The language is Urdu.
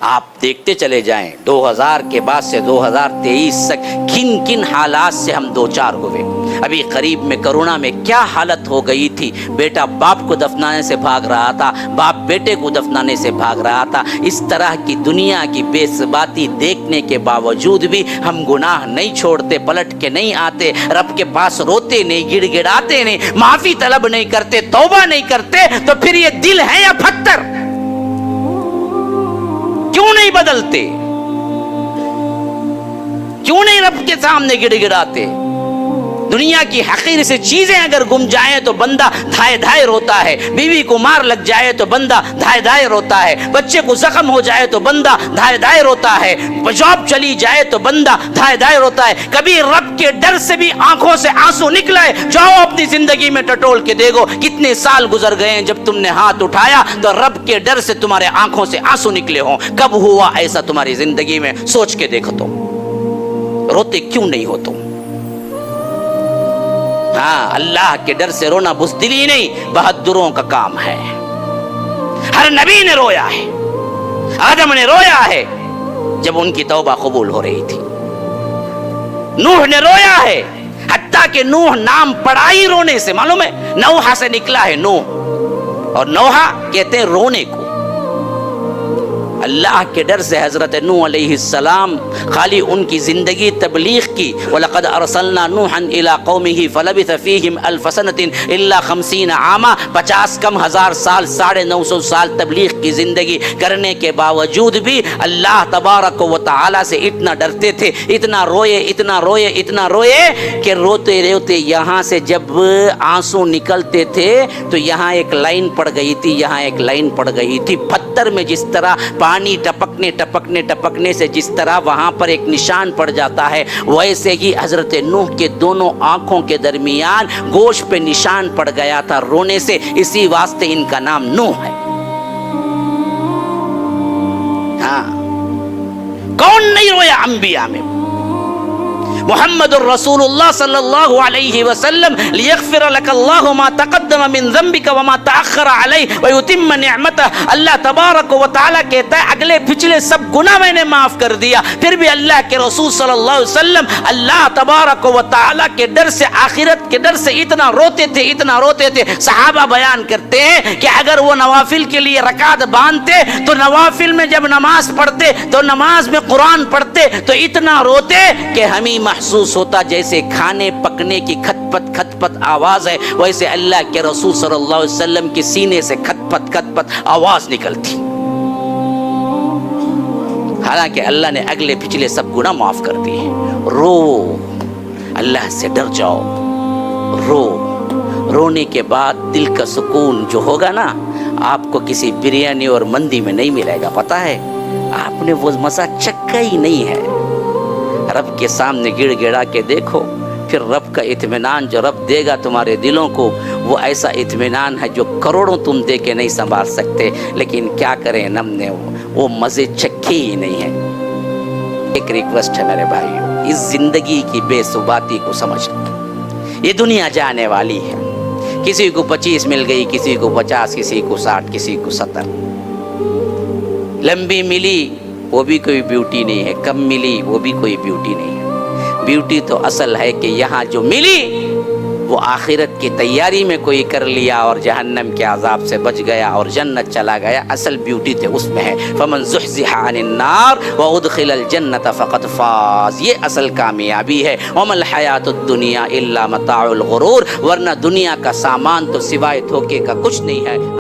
آپ دیکھتے چلے جائیں 2000 کے بعد سے 2023 تک کن کن حالات سے ہم دو چار ہوئے. ابھی قریب میں کرونا میں کیا حالت ہو گئی تھی. بیٹا باپ کو دفنانے سے بھاگ رہا تھا, باپ بیٹے کو دفنانے سے بھاگ رہا تھا. اس طرح کی دنیا کی بے ثباتی دیکھنے کے باوجود بھی ہم گناہ نہیں چھوڑتے, پلٹ کے نہیں آتے, رب کے پاس روتے نہیں, گڑ گڑاتے نہیں, معافی طلب نہیں کرتے, توبہ نہیں کرتے. تو پھر یہ دل ہے یا پتھر؟ کیوں نہیں بدلتے؟ کیوں نہیں رب کے سامنے گڑ گڑاتے؟ دنیا کی حقیر سے چیزیں اگر گم جائیں تو بندہ دھائے دھائے روتا ہے, بیوی کو مار لگ جائے تو بندہ دھائے دھائے روتا ہے, بچے کو زخم ہو جائے تو بندہ دھائے دھائے روتا ہے, جاب چلی جائے تو بندہ دھائے دھائے روتا ہے. کبھی رب کے ڈر سے بھی آنکھوں سے آنسو نکلا ہے؟ جاؤ اپنی زندگی میں ٹٹول کے دیکھو کتنے سال گزر گئے ہیں جب تم نے ہاتھ اٹھایا تو رب کے ڈر سے تمہارے آنکھوں سے آنسو نکلے ہوں. کب ہوا ایسا تمہاری زندگی میں؟ سوچ کے دیکھو تو روتے کیوں نہیں ہو تم؟ ہاں, اللہ کے ڈر سے رونا بزدلی نہیں, بہادروں کا کام ہے. ہر نبی نے رویا ہے, آدم نے رویا ہے جب ان کی توبہ قبول ہو رہی تھی, نوح نے رویا ہے, حتیٰ کہ نوح نام پڑا ہی رونے سے, معلوم ہے نوحہ سے نکلا ہے نوح, اور نوحہ کہتے ہیں رونے کو. اللہ کے ڈر سے حضرت نوح علیہ السلام خالی ان کی زندگی تبلیغ کی. وَلَقَدْ أَرْسَلْنَا نُوحًا إِلَىٰ قَوْمِهِ فَلَبِثَ فِيهِمْ أَلْفَ سَنَةٍ إِلَّا 50 عَامًا, 50 کم ہزار سال, 950 سال تبلیغ کی زندگی کرنے کے باوجود بھی اللہ تبارک و تعالی سے اتنا ڈرتے تھے, اتنا روئے اتنا روئے اتنا روئے کہ روتے روتے یہاں سے جب آنسو نکلتے تھے تو یہاں ایک لائن پڑ گئی تھی, یہاں ایک لائن پڑ گئی تھی. پتھر میں جس طرح پانی ٹپکنے ٹپکنے ٹپکنے سے جس طرح وہاں پر ایک نشان پڑ جاتا ہے, ویسے ہی حضرت نوح کے دونوں آنکھوں کے درمیان گوشت پہ نشان پڑ گیا تھا رونے سے, اسی واسطے ان کا نام نوح ہے. ہاں, کون نہیں رویا انبیاء میں؟ محمد الرسول اللہ صلی اللہ علیہ وسلم لیغفر لك اللہ ما تقدم من ذنبك وما تأخر علیہ ویتم نعمتہ. اللہ تبارک و تعالیٰ کہتا ہے اگلے پچھلے سب گناہ میں نے معاف کر دیا. پھر بھی اللہ کے رسول صلی اللہ علیہ وسلم اللہ تبارک و تعالیٰ کے ڈر سے, آخرت کے ڈر سے اتنا روتے تھے اتنا روتے تھے. صحابہ بیان کرتے ہیں کہ اگر وہ نوافل کے لیے رکعت باندھتے تو نوافل میں جب نماز پڑھتے تو نماز میں قرآن پڑھتے تو اتنا روتے کہ ہمیں محسوس ہوتا جیسے کھانے پکنے کی کھت پت آواز ہے, ویسے اللہ کے رسول صلی اللہ علیہ وسلم کے سینے سے کھت پت آواز نکلتی. حالانکہ اللہ نے اگلے پچھلے سب گناہ معاف کر دیے. رو, اللہ سے ڈر جاؤ, رو. رونے کے بعد دل کا سکون جو ہوگا نا, آپ کو کسی بریانی اور مندی میں نہیں ملے گا. پتہ ہے آپ نے وہ مزہ چکھا ہی نہیں ہے. رب کے سامنے گڑ گڑا کے دیکھو, پھر رب کا اطمینان جو رب دے گا تمہارے دلوں کو, وہ ایسا اطمینان ہے جو کروڑوں تم دے کے نہیں سنبھال سکتے. لیکن کیا کریں, ہم نے وہ مزے چکھے ہی نہیں ہیں. ایک ریکویسٹ ہے میرے بھائی, اس زندگی کی بے ثباتی کو سمجھنا. یہ دنیا جانے والی ہے, کسی کو 25 مل گئی, کسی کو 50, کسی کو 60, کسی کو 70. لمبی ملی وہ بھی کوئی بیوٹی نہیں ہے, کم ملی وہ بھی کوئی بیوٹی نہیں ہے. بیوٹی تو اصل ہے کہ یہاں جو ملی وہ آخرت کی تیاری میں کوئی کر لیا اور جہنم کے عذاب سے بچ گیا اور جنت چلا گیا. اصل بیوٹی تو اس میں ہے. فمن زحزح عن النار وادخل الجنت فقد فاز, یہ اصل کامیابی ہے. وما الحیات الدنیا الا متاع الغرور, ورنہ دنیا کا سامان تو سوائے دھوکے کا کچھ نہیں ہے.